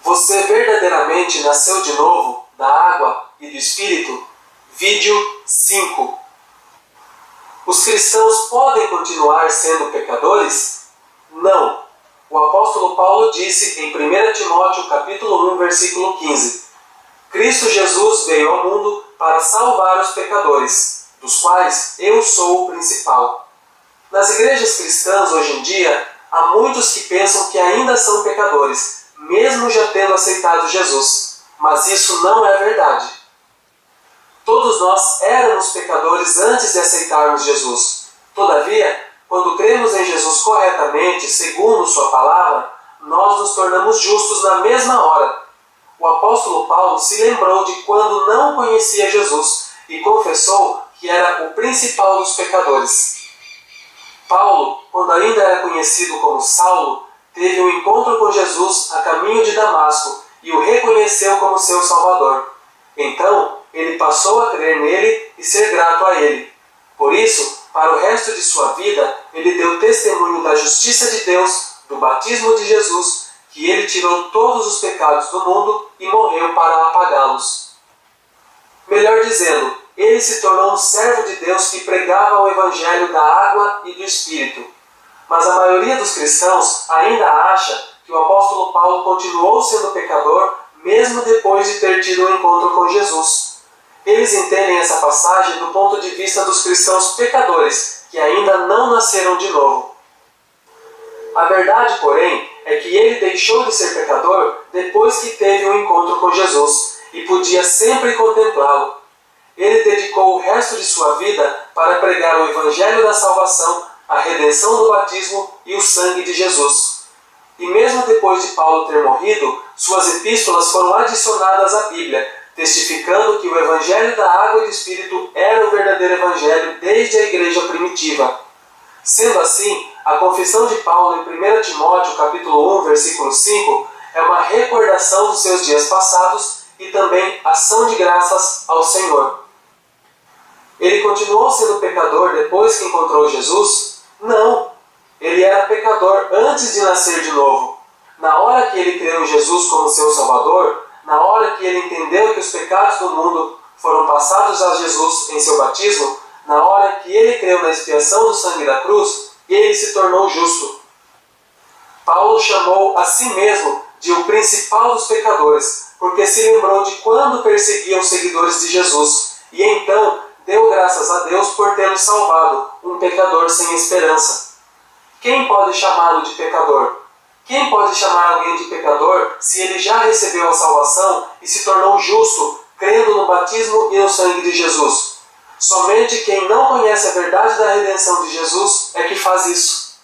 Você verdadeiramente nasceu de novo da água e do Espírito? Vídeo 5. Os cristãos podem continuar sendo pecadores? Não. O apóstolo Paulo disse em 1 Timóteo capítulo 1, versículo 15: Cristo Jesus veio ao mundo para salvar os pecadores, dos quais eu sou o principal. Nas igrejas cristãs hoje em dia, há muitos que pensam que ainda são pecadores, mesmo já tendo aceitado Jesus. Mas isso não é verdade. Todos nós éramos pecadores antes de aceitarmos Jesus. Todavia, quando cremos em Jesus corretamente, segundo Sua palavra, nós nos tornamos justos na mesma hora. O apóstolo Paulo se lembrou de quando não conhecia Jesus e confessou que era o principal dos pecadores. Paulo, quando ainda era conhecido como Saulo, teve um encontro com Jesus a caminho de Damasco e o reconheceu como seu Salvador. Então, ele passou a crer nele e ser grato a ele. Por isso, para o resto de sua vida, ele deu testemunho da justiça de Deus, do batismo de Jesus, que ele tirou todos os pecados do mundo e morreu para apagá-los. Melhor dizendo, ele se tornou um servo de Deus que pregava o evangelho da água e do Espírito. Mas a maioria dos cristãos ainda acha que o apóstolo Paulo continuou sendo pecador mesmo depois de ter tido um encontro com Jesus. Eles entendem essa passagem do ponto de vista dos cristãos pecadores, que ainda não nasceram de novo. A verdade, porém, é que ele deixou de ser pecador depois que teve um encontro com Jesus e podia sempre contemplá-lo. Ele dedicou o resto de sua vida para pregar o evangelho da salvação, a redenção do batismo e o sangue de Jesus. E mesmo depois de Paulo ter morrido, suas epístolas foram adicionadas à Bíblia, testificando que o evangelho da água e do Espírito era o verdadeiro evangelho desde a igreja primitiva. Sendo assim, a confissão de Paulo em 1 Timóteo capítulo 1, versículo 5, é uma recordação dos seus dias passados e também ação de graças ao Senhor. Ele continuou sendo pecador depois que encontrou Jesus? Não! Ele era pecador antes de nascer de novo. Na hora que ele creu em Jesus como seu Salvador, na hora que ele entendeu que os pecados do mundo foram passados a Jesus em seu batismo, na hora que ele creu na expiação do sangue da cruz, ele se tornou justo. Paulo chamou a si mesmo de o principal dos pecadores, porque se lembrou de quando perseguiam os seguidores de Jesus, e então deu graças a Deus por tê-lo salvado, um pecador sem esperança. Quem pode chamá-lo de pecador? Quem pode chamar alguém de pecador se ele já recebeu a salvação e se tornou justo, crendo no batismo e no sangue de Jesus? Somente quem não conhece a verdade da redenção de Jesus é que faz isso.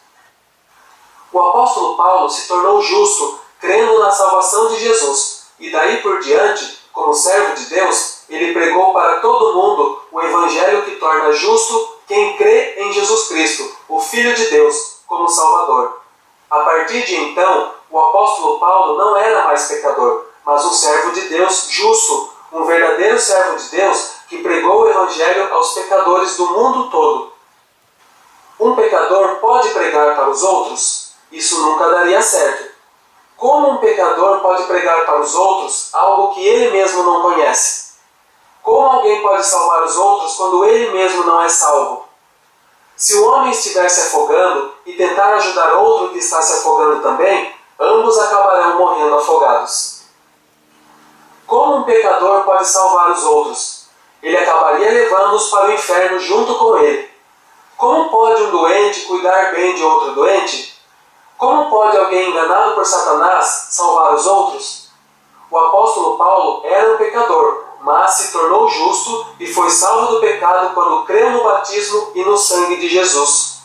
O apóstolo Paulo se tornou justo, crendo na salvação de Jesus, e daí por diante, como servo de Deus, ele pregou para todo mundo o evangelho que torna justo quem crê em Jesus Cristo, o Filho de Deus, como Salvador. A partir de então, o apóstolo Paulo não era mais pecador, mas um servo de Deus justo, um verdadeiro servo de Deus que pregou o evangelho aos pecadores do mundo todo. Um pecador pode pregar para os outros? Isso nunca daria certo. Como um pecador pode pregar para os outros algo que ele mesmo não conhece? Como alguém pode salvar os outros quando ele mesmo não é salvo? Se o homem estiver se afogando e tentar ajudar outro que está se afogando também, ambos acabarão morrendo afogados. Como um pecador pode salvar os outros? Ele acabaria levando-os para o inferno junto com ele. Como pode um doente cuidar bem de outro doente? Como pode alguém enganado por Satanás salvar os outros? O apóstolo Paulo era um pecador, mas se tornou justo e foi salvo do pecado quando creu no batismo e no sangue de Jesus.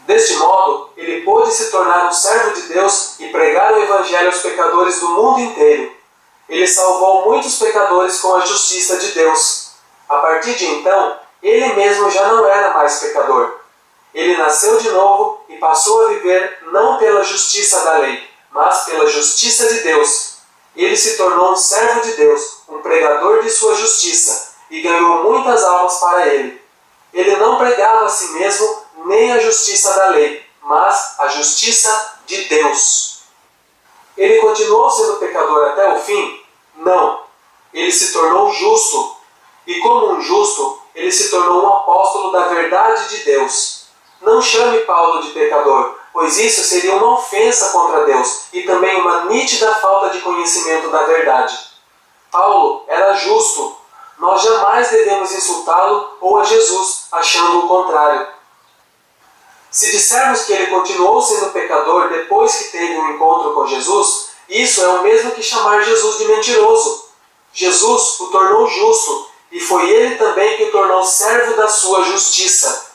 Deste modo, ele pôde se tornar um servo de Deus e pregar o evangelho aos pecadores do mundo inteiro. Ele salvou muitos pecadores com a justiça de Deus. A partir de então, ele mesmo já não era mais pecador. Ele nasceu de novo e passou a viver não pela justiça da lei, mas pela justiça de Deus. Ele se tornou um servo de Deus, um pregador de sua justiça, e ganhou muitas almas para ele. Ele não pregava a si mesmo nem a justiça da lei, mas a justiça de Deus. Ele continuou sendo pecador até o fim? Não. Ele se tornou justo. E como um justo, ele se tornou um apóstolo da verdade de Deus. Não chame Paulo de pecador, pois isso seria uma ofensa contra Deus e também uma nítida falta de conhecimento da verdade. Paulo era justo. Nós jamais devemos insultá-lo ou a Jesus, achando o contrário. Se dissermos que ele continuou sendo pecador depois que teve um encontro com Jesus, isso é o mesmo que chamar Jesus de mentiroso. Jesus o tornou justo, e foi ele também que o tornou servo da sua justiça.